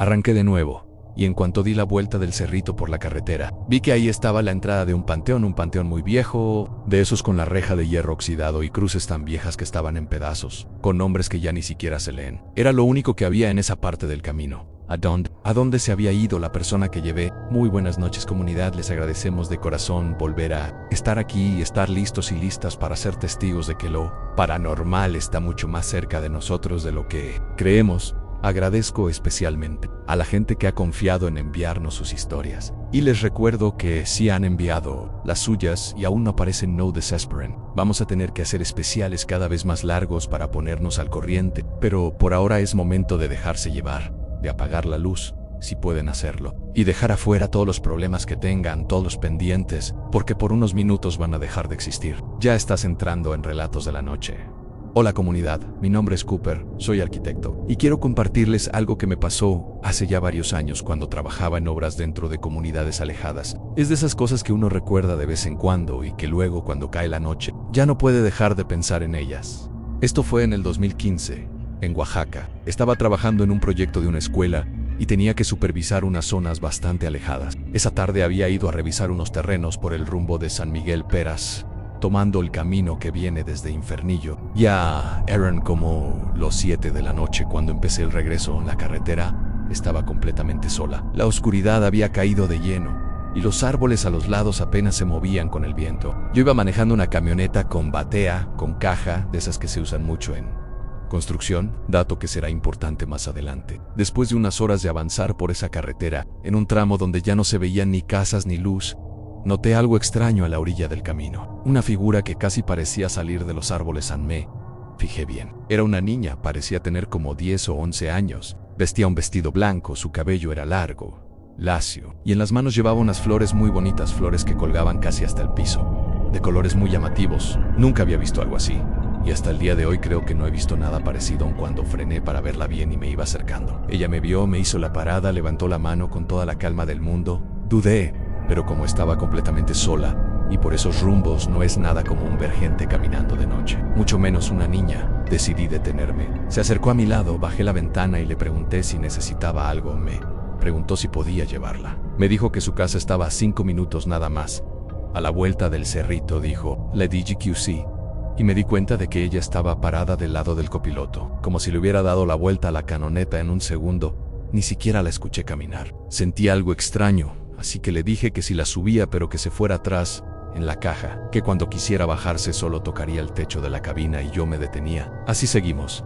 Arranqué de nuevo, y en cuanto di la vuelta del cerrito por la carretera, vi que ahí estaba la entrada de un panteón muy viejo, de esos con la reja de hierro oxidado y cruces tan viejas que estaban en pedazos, con nombres que ya ni siquiera se leen. Era lo único que había en esa parte del camino. ¿A dónde se había ido la persona que llevé? Muy buenas noches, comunidad, les agradecemos de corazón volver a estar aquí y estar listos y listas para ser testigos de que lo paranormal está mucho más cerca de nosotros de lo que creemos. Agradezco especialmente a la gente que ha confiado en enviarnos sus historias. Y les recuerdo que si han enviado las suyas y aún no aparecen, no desesperen. Vamos a tener que hacer especiales cada vez más largos para ponernos al corriente, pero por ahora es momento de dejarse llevar, de apagar la luz, si pueden hacerlo, y dejar afuera todos los problemas que tengan, todos los pendientes, porque por unos minutos van a dejar de existir. Ya estás entrando en Relatos de la Noche. Hola comunidad, mi nombre es Cooper, soy arquitecto, y quiero compartirles algo que me pasó hace ya varios años cuando trabajaba en obras dentro de comunidades alejadas. Es de esas cosas que uno recuerda de vez en cuando y que luego, cuando cae la noche, ya no puede dejar de pensar en ellas. Esto fue en el 2015, en Oaxaca. Estaba trabajando en un proyecto de una escuela y tenía que supervisar unas zonas bastante alejadas. Esa tarde había ido a revisar unos terrenos por el rumbo de San Miguel Peras, tomando el camino que viene desde Infernillo. Ya eran como los 7 de la noche cuando empecé el regreso. La carretera estaba completamente sola. La oscuridad había caído de lleno y los árboles a los lados apenas se movían con el viento. Yo iba manejando una camioneta con batea, con caja, de esas que se usan mucho en construcción, dato que será importante más adelante. Después de unas horas de avanzar por esa carretera, en un tramo donde ya no se veían ni casas ni luz, noté algo extraño a la orilla del camino. Una figura que casi parecía salir de los árboles. Me fijé bien. Era una niña, parecía tener como 10 o 11 años. Vestía un vestido blanco, su cabello era largo, lacio, y en las manos llevaba unas flores muy bonitas, flores que colgaban casi hasta el piso, de colores muy llamativos. Nunca había visto algo así, y hasta el día de hoy creo que no he visto nada parecido, aun cuando frené para verla bien y me iba acercando. Ella me vio, me hizo la parada, levantó la mano con toda la calma del mundo. Dudé, pero como estaba completamente sola, y por esos rumbos no es nada común ver gente caminando de noche, mucho menos una niña, decidí detenerme. Se acercó a mi lado, bajé la ventana y le pregunté si necesitaba algo. Me preguntó si podía llevarla. Me dijo que su casa estaba a 5 minutos nada más, a la vuelta del cerrito, dijo, le dije que sí, y me di cuenta de que ella estaba parada del lado del copiloto, como si le hubiera dado la vuelta a la camioneta en un segundo. Ni siquiera la escuché caminar. Sentí algo extraño, así que le dije que si la subía, pero que se fuera atrás, en la caja, que cuando quisiera bajarse solo tocaría el techo de la cabina y yo me detenía. Así seguimos.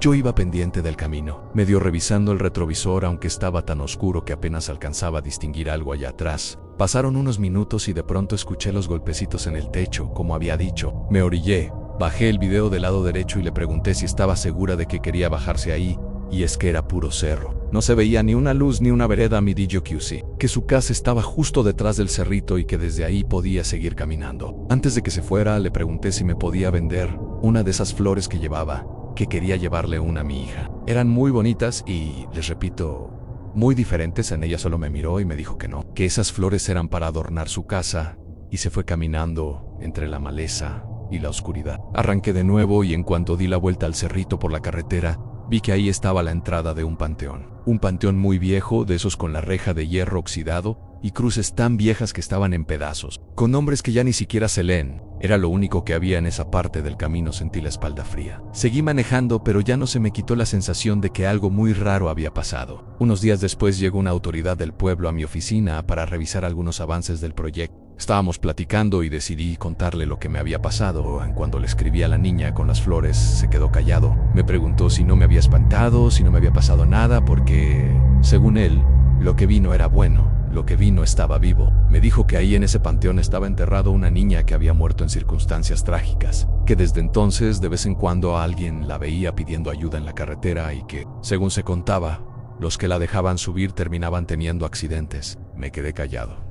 Yo iba pendiente del camino, medio revisando el retrovisor, aunque estaba tan oscuro que apenas alcanzaba a distinguir algo allá atrás. Pasaron unos minutos y de pronto escuché los golpecitos en el techo, como había dicho. Me orillé, bajé el video del lado derecho y le pregunté si estaba segura de que quería bajarse ahí, y es que era puro cerro. No se veía ni una luz ni una vereda. Me dijo que sí, que su casa estaba justo detrás del cerrito y que desde ahí podía seguir caminando. Antes de que se fuera, le pregunté si me podía vender una de esas flores que llevaba, que quería llevarle una a mi hija. Eran muy bonitas y, les repito, muy diferentes. En ella solo me miró y me dijo que no, que esas flores eran para adornar su casa, y se fue caminando entre la maleza y la oscuridad. Arranqué de nuevo y en cuanto di la vuelta al cerrito por la carretera, vi que ahí estaba la entrada de un panteón muy viejo, de esos con la reja de hierro oxidado y cruces tan viejas que estaban en pedazos, con nombres que ya ni siquiera se leen. Era lo único que había en esa parte del camino. Sentí la espalda fría. Seguí manejando, pero ya no se me quitó la sensación de que algo muy raro había pasado. Unos días después llegó una autoridad del pueblo a mi oficina para revisar algunos avances del proyecto. Estábamos platicando y decidí contarle lo que me había pasado. Cuando le escribí a la niña con las flores, se quedó callado. Me preguntó si no me había espantado, si no me había pasado nada, porque, según él, lo que vi no era bueno, lo que vi no estaba vivo. Me dijo que ahí en ese panteón estaba enterrado una niña que había muerto en circunstancias trágicas, que desde entonces de vez en cuando alguien la veía pidiendo ayuda en la carretera y que, según se contaba, los que la dejaban subir terminaban teniendo accidentes. Me quedé callado.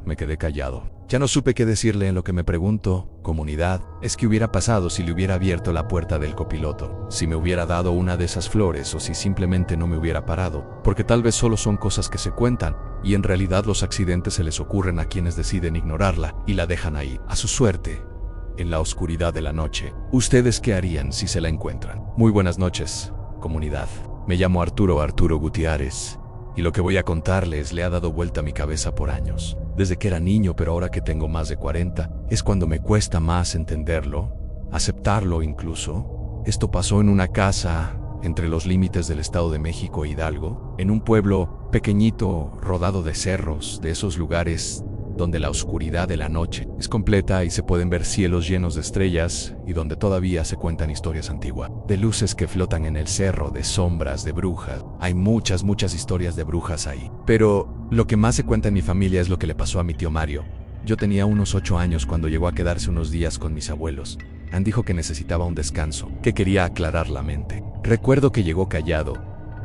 Ya no supe qué decirle. En lo que me pregunto, comunidad, es qué hubiera pasado si le hubiera abierto la puerta del copiloto, si me hubiera dado una de esas flores o si simplemente no me hubiera parado, porque tal vez solo son cosas que se cuentan, y en realidad los accidentes se les ocurren a quienes deciden ignorarla y la dejan ahí, a su suerte, en la oscuridad de la noche. ¿Ustedes qué harían si se la encuentran? Muy buenas noches, comunidad. Me llamo Arturo Gutiérrez, Y lo que voy a contarles le ha dado vuelta a mi cabeza por años. Desde que era niño, pero ahora que tengo más de 40, es cuando me cuesta más entenderlo, aceptarlo incluso. Esto pasó en una casa entre los límites del Estado de México e Hidalgo, en un pueblo pequeñito, rodado de cerros, de esos lugares donde la oscuridad de la noche es completa y se pueden ver cielos llenos de estrellas y donde todavía se cuentan historias antiguas, de luces que flotan en el cerro, de sombras, de brujas. Hay muchas historias de brujas ahí. Pero lo que más se cuenta en mi familia es lo que le pasó a mi tío Mario. Yo tenía unos 8 años cuando llegó a quedarse unos días con mis abuelos. Ann dijo que necesitaba un descanso, que quería aclarar la mente. Recuerdo que llegó callado,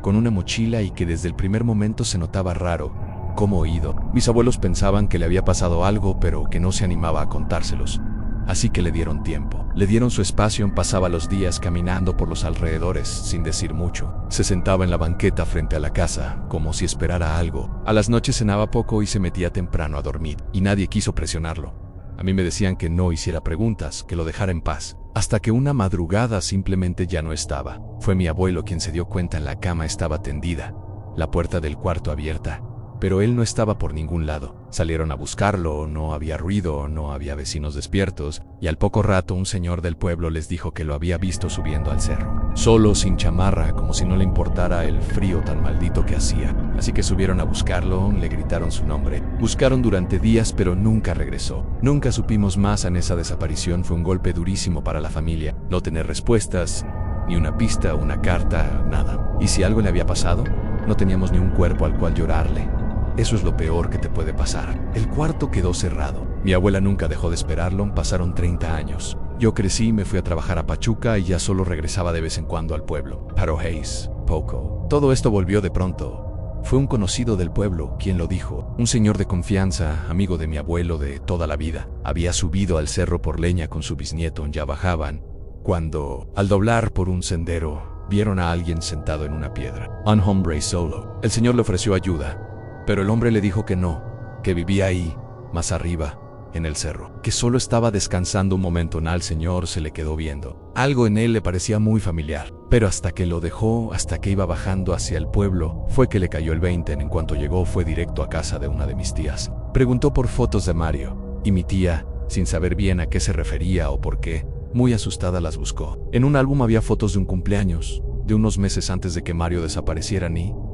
con una mochila y que desde el primer momento se notaba raro, como oído. Mis abuelos pensaban que le había pasado algo, pero que no se animaba a contárselos. Así que le dieron tiempo. Le dieron su espacio. Pasaba los días caminando por los alrededores, sin decir mucho. Se sentaba en la banqueta frente a la casa, como si esperara algo. A las noches cenaba poco y se metía temprano a dormir, y nadie quiso presionarlo. A mí me decían que no hiciera preguntas, que lo dejara en paz. Hasta que una madrugada simplemente ya no estaba. Fue mi abuelo quien se dio cuenta. En la cama estaba tendida, la puerta del cuarto abierta. Pero él no estaba por ningún lado. Salieron a buscarlo, no había ruido, no había vecinos despiertos, y al poco rato un señor del pueblo les dijo que lo había visto subiendo al cerro. Solo, sin chamarra, como si no le importara el frío tan maldito que hacía. Así que subieron a buscarlo, le gritaron su nombre. Buscaron durante días, pero nunca regresó. Nunca supimos más. En esa desaparición fue un golpe durísimo para la familia. No tener respuestas, ni una pista, una carta, nada. ¿Y si algo le había pasado? No teníamos ni un cuerpo al cual llorarle. Eso es lo peor que te puede pasar. El cuarto quedó cerrado. Mi abuela nunca dejó de esperarlo. Pasaron 30 años. Yo crecí, me fui a trabajar a Pachuca y ya solo regresaba de vez en cuando al pueblo. Paro Hayes, poco. Todo esto volvió de pronto. Fue un conocido del pueblo quien lo dijo. Un señor de confianza, amigo de mi abuelo de toda la vida. Había subido al cerro por leña con su bisnieto. Ya bajaban, cuando, al doblar por un sendero, vieron a alguien sentado en una piedra. Un hombre solo. El señor le ofreció ayuda, pero el hombre le dijo que no, que vivía ahí, más arriba, en el cerro, que solo estaba descansando un momento. Al señor se le quedó viendo. Algo en él le parecía muy familiar, pero hasta que lo dejó, hasta que iba bajando hacia el pueblo, fue que le cayó el 20. En cuanto llegó, fue directo a casa de una de mis tías. Preguntó por fotos de Mario, y mi tía, sin saber bien a qué se refería o por qué, muy asustada las buscó. En un álbum había fotos de un cumpleaños, de unos meses antes de que Mario desapareciera,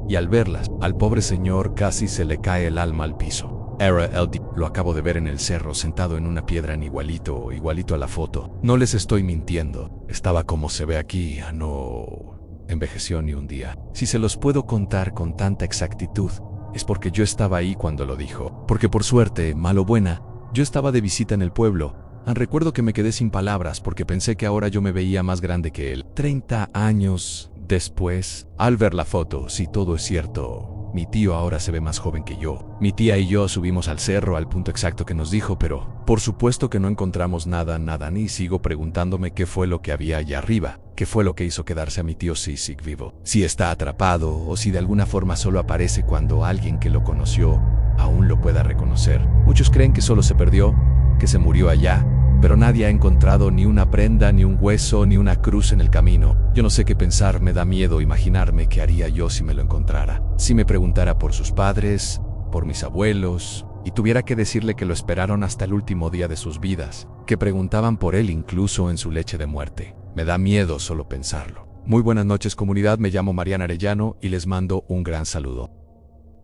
y al verlas, al pobre señor casi se le cae el alma al piso. Era lo acabo de ver en el cerro, sentado en una piedra, igualito a la foto. No les estoy mintiendo. Estaba como se ve aquí. No envejeció ni un día. Si se los puedo contar con tanta exactitud, es porque yo estaba ahí cuando lo dijo. Porque por suerte, mal o buena, yo estaba de visita en el pueblo. Recuerdo que me quedé sin palabras porque pensé que ahora yo me veía más grande que él. 30 años después, al ver la foto, si todo es cierto, mi tío ahora se ve más joven que yo. Mi tía y yo subimos al cerro al punto exacto que nos dijo, pero por supuesto que no encontramos nada, ni sigo preguntándome qué fue lo que había allá arriba, qué fue lo que hizo quedarse a mi tío si sigue vivo, si está atrapado o si de alguna forma solo aparece cuando alguien que lo conoció aún lo pueda reconocer. Muchos creen que solo se perdió, que se murió allá, pero nadie ha encontrado ni una prenda, ni un hueso, ni una cruz en el camino. Yo no sé qué pensar, me da miedo imaginarme qué haría yo si me lo encontrara. Si me preguntara por sus padres, por mis abuelos, y tuviera que decirle que lo esperaron hasta el último día de sus vidas, que preguntaban por él incluso en su leche de muerte. Me da miedo solo pensarlo. Muy buenas noches, comunidad, me llamo Mariana Arellano y les mando un gran saludo.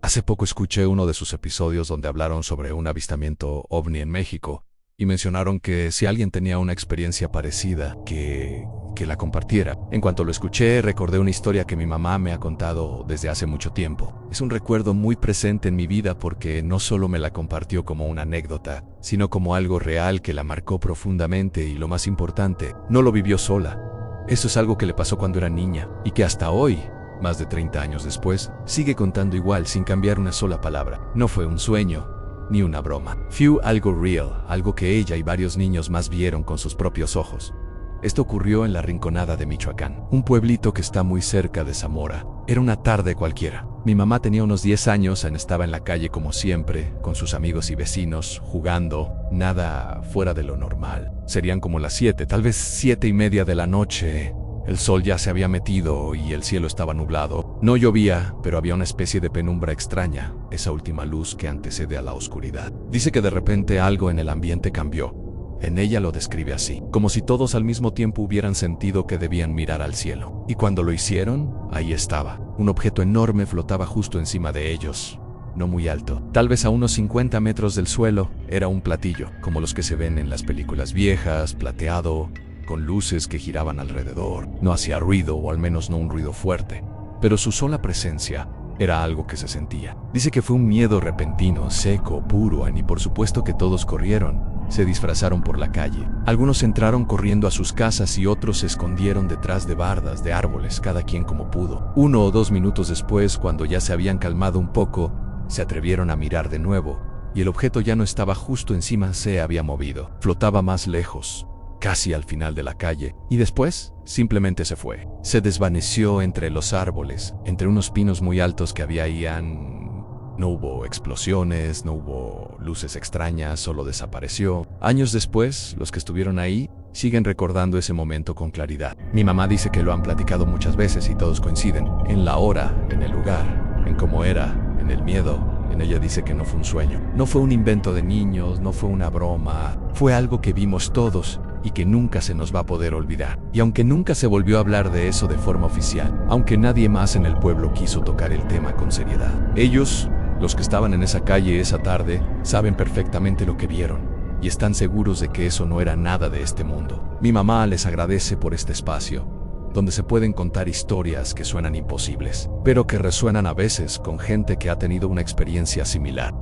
Hace poco escuché uno de sus episodios donde hablaron sobre un avistamiento ovni en México, y mencionaron que si alguien tenía una experiencia parecida, que la compartiera. En cuanto lo escuché, recordé una historia que mi mamá me ha contado desde hace mucho tiempo. Es un recuerdo muy presente en mi vida porque no solo me la compartió como una anécdota, sino como algo real que la marcó profundamente y, lo más importante, no lo vivió sola. Eso es algo que le pasó cuando era niña y que hasta hoy, más de 30 años después, sigue contando igual sin cambiar una sola palabra. No fue un sueño, ni una broma. Fue algo real, algo que ella y varios niños más vieron con sus propios ojos. Esto ocurrió en La Rinconada de Michoacán, un pueblito que está muy cerca de Zamora. Era una tarde cualquiera. Mi mamá tenía unos 10 años, estaba en la calle como siempre, con sus amigos y vecinos, jugando, nada fuera de lo normal. Serían como las 7, tal vez 7:30 de la noche. El sol ya se había metido y el cielo estaba nublado. No llovía, pero había una especie de penumbra extraña, esa última luz que antecede a la oscuridad. Dice que de repente algo en el ambiente cambió. En ella lo describe así, como si todos al mismo tiempo hubieran sentido que debían mirar al cielo. Y cuando lo hicieron, ahí estaba. Un objeto enorme flotaba justo encima de ellos. No muy alto, tal vez a unos 50 metros del suelo. Era un platillo, como los que se ven en las películas viejas, plateado, con luces que giraban alrededor. No hacía ruido, o al menos no un ruido fuerte, pero su sola presencia era algo que se sentía. Dice que fue un miedo repentino, seco, puro, y por supuesto que todos corrieron. Se disfrazaron por la calle. Algunos entraron corriendo a sus casas y otros se escondieron detrás de bardas, de árboles, cada quien como pudo. 1 o 2 minutos después, cuando ya se habían calmado un poco, se atrevieron a mirar de nuevo, y el objeto ya no estaba justo encima, se había movido. Flotaba más lejos, casi al final de la calle, y después simplemente se fue. Se desvaneció entre los árboles, entre unos pinos muy altos que había ahí. No hubo explosiones, no hubo luces extrañas, solo desapareció. Años después, los que estuvieron ahí siguen recordando ese momento con claridad. Mi mamá dice que lo han platicado muchas veces y todos coinciden en la hora, en el lugar, en cómo era, en el miedo. En ella dice que no fue un sueño, no fue un invento de niños, no fue una broma, fue algo que vimos todos y que nunca se nos va a poder olvidar. Y aunque nunca se volvió a hablar de eso de forma oficial, aunque nadie más en el pueblo quiso tocar el tema con seriedad, ellos, los que estaban en esa calle esa tarde, saben perfectamente lo que vieron y están seguros de que eso no era nada de este mundo. Mi mamá les agradece por este espacio, donde se pueden contar historias que suenan imposibles, pero que resuenan a veces con gente que ha tenido una experiencia similar.